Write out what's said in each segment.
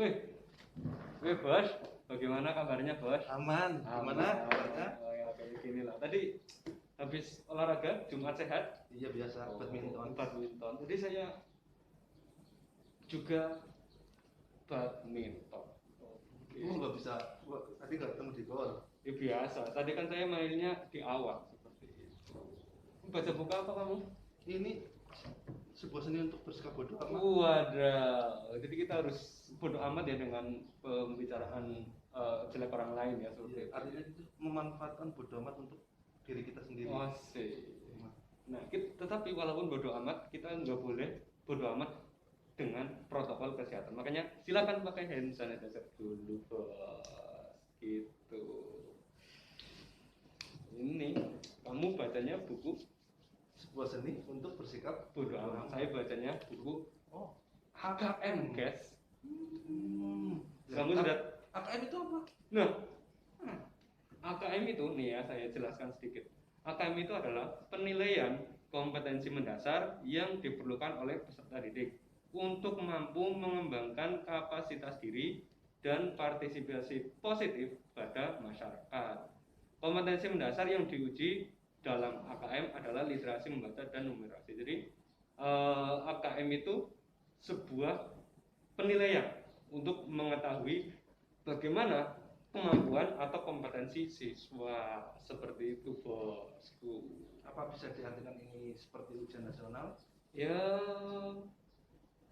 Wih, bos, bagaimana kabarnya bos? Aman, gimana kabarnya? Oh, ya kayak gini lah. Tadi habis olahraga Jumat sehat. Iya biasa, badminton. Badminton. Jadi saya juga badminton. Nggak bisa, tadi nggak ketemu di gor. Ya biasa. Tadi kan saya mainnya di awal seperti itu. Baca buku apa kamu? Ini sebuah seni untuk bersikap bodoh amat. Waduh. Jadi kita harus bodoh amat ya dengan pembicaraan jelek orang lain ya seperti itu. Artinya itu memanfaatkan bodoh amat untuk diri kita sendiri. Oh sih. Nah, tetapi walaupun bodoh amat, kita nggak boleh bodoh amat dengan protokol kesehatan. Makanya silakan pakai hand sanitizer dulu, bos. Gitu. Ini kamu bacanya buku Sebuah seni untuk bersikap bodoh amat. Saya bacanya buku AKM, guys. Kamu sudah AKM itu apa? Nah, AKM itu nih ya, saya jelaskan sedikit. AKM itu adalah penilaian kompetensi mendasar yang diperlukan oleh peserta didik untuk mampu mengembangkan kapasitas diri dan partisipasi positif pada masyarakat. Kompetensi mendasar yang diuji dalam AKM adalah literasi membaca dan numerasi. Jadi AKM itu sebuah penilaian untuk mengetahui bagaimana kemampuan atau kompetensi siswa, seperti itu bosku. Apa bisa diartikan ini seperti ujian nasional? Ya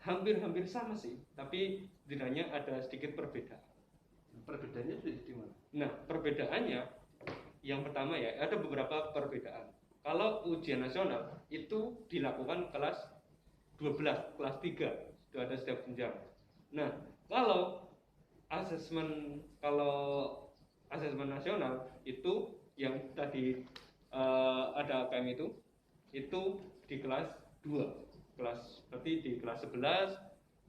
hampir sama sih, tapi setidaknya ada sedikit perbedaan. Perbedaannya di mana? Nah, perbedaannya yang pertama ya, ada beberapa perbedaan. Kalau ujian nasional itu dilakukan kelas 12, kelas 3, itu ada setiap jenjang. Nah, kalau asesmen nasional itu yang tadi ada AKM itu di kelas 2, berarti di kelas 11,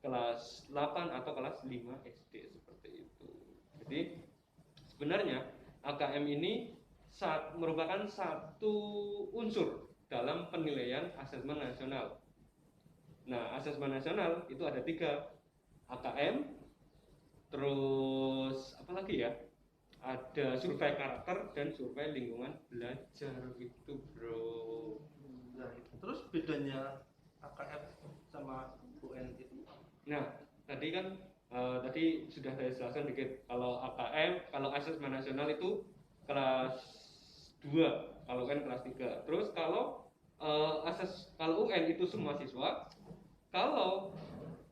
kelas 8 atau kelas 5 SD seperti itu. Jadi sebenarnya AKM ini merupakan satu unsur dalam penilaian asesmen nasional. Nah, asesmen nasional itu ada 3, AKM, terus apa lagi ya? Ada survei karakter dan survei lingkungan belajar gitu, bro. Nah, terus bedanya AKM sama UN itu? Nah, tadi kan tadi sudah saya jelaskan dikit. Kalau AKM, kalau asesmen nasional itu kelas 2, kalau UN kelas 3. Terus kalau kalau UN itu semua siswa, kalau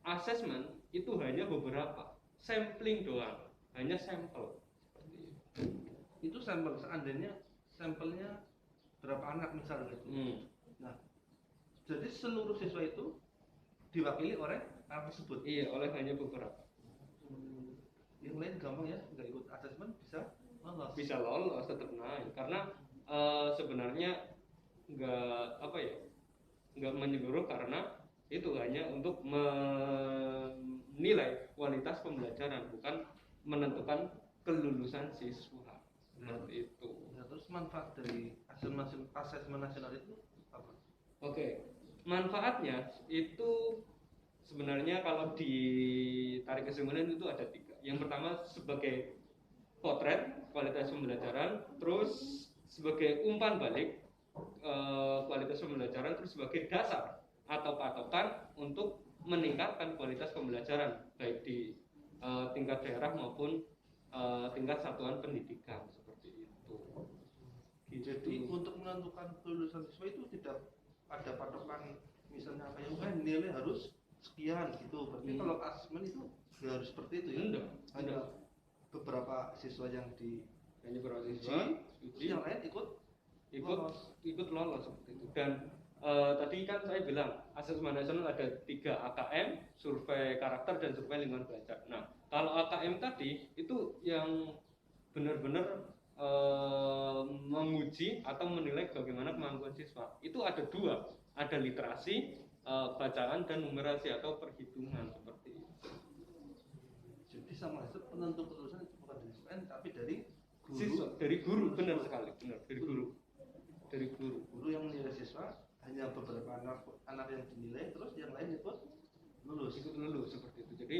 asesmen itu hanya beberapa, sampling doang, hanya sampel. Itu sampel, seandainya sampelnya berapa anak misalnya gitu. Nah, jadi seluruh siswa itu diwakili oleh anak tersebut. Iya, oleh hanya beberapa. Yang lain gampang ya, nggak ikut asesmen bisa lolos. Bisa lolos, tetap naik, karena sebenarnya nggak menyeluruh, karena itu hanya untuk menilai kualitas pembelajaran, bukan menentukan kelulusan siswa. Seperti itu. Nah, terus manfaat dari asesmen nasional itu apa? Oke, manfaatnya itu sebenarnya kalau ditarik kesimpulan itu ada 3. Yang pertama sebagai potret kualitas pembelajaran, terus sebagai umpan balik kualitas pembelajaran, terus sebagai dasar atau patokan untuk meningkatkan kualitas pembelajaran baik di tingkat daerah maupun tingkat satuan pendidikan, seperti itu. Gitu. Jadi untuk menentukan kelulusan siswa itu tidak ada patokan, misalnya kayak UN nilai harus sekian gitu. Berarti kalau asesmen itu nggak harus seperti itu ya? Enggak. Hanya beberapa siswa yang hanya beberapa siswa, yang lain ikut lolos seperti itu. Dan tadi kan saya bilang asesmen nasional ada 3, AKM, survei karakter dan survei lingkungan belajar. Nah, kalau AKM tadi itu yang benar-benar menguji atau menilai bagaimana kemampuan siswa. Itu ada 2, ada literasi, bacaan dan numerasi atau perhitungan, seperti itu. Jadi sama itu penentu kelulusan itu bukan dari UN tapi dari guru. Siswa, dari guru, benar sekali, benar, dari guru. Dari guru. Guru yang menilai siswa, hanya beberapa anak yang dinilai, terus yang lain ikut lulus seperti itu. Jadi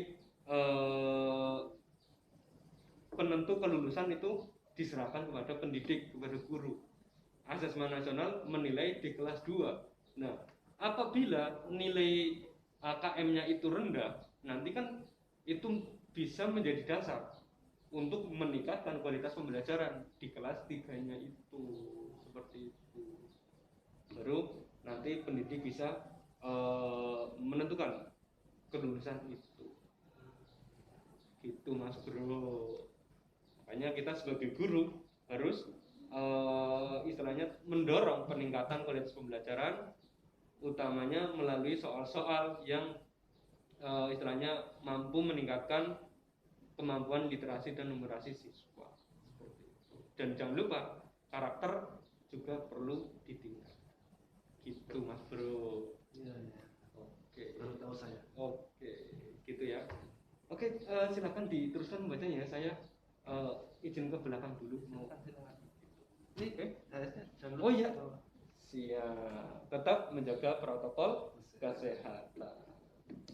untuk kelulusan itu diserahkan kepada pendidik, kepada guru. Asesmen nasional menilai di kelas 2. Nah, apabila nilai KM-nya itu rendah, nanti kan itu bisa menjadi dasar untuk meningkatkan kualitas pembelajaran di kelas 3-nya itu. Seperti itu. Baru nanti pendidik bisa menentukan kelulusan itu. Gitu Mas Bro. Makanya kita sebagai guru harus istilahnya mendorong peningkatan kualitas pembelajaran, utamanya melalui soal-soal yang istilahnya mampu meningkatkan kemampuan literasi dan numerasi siswa. Seperti itu. Dan jangan lupa karakter juga perlu ditingkatkan. Gitu Mas Bro. Iya, iya. Oke. Baru tahu saya. Oke, gitu ya. Oke, silakan diteruskan membacanya ya. Saya izin ke belakang dulu. Silakan. Ini, jangan lupa. oh iya. Siap. Tetap menjaga protokol kesehatan.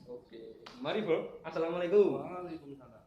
Oke. Mari Bro. Assalamualaikum. Waalaikumsalam.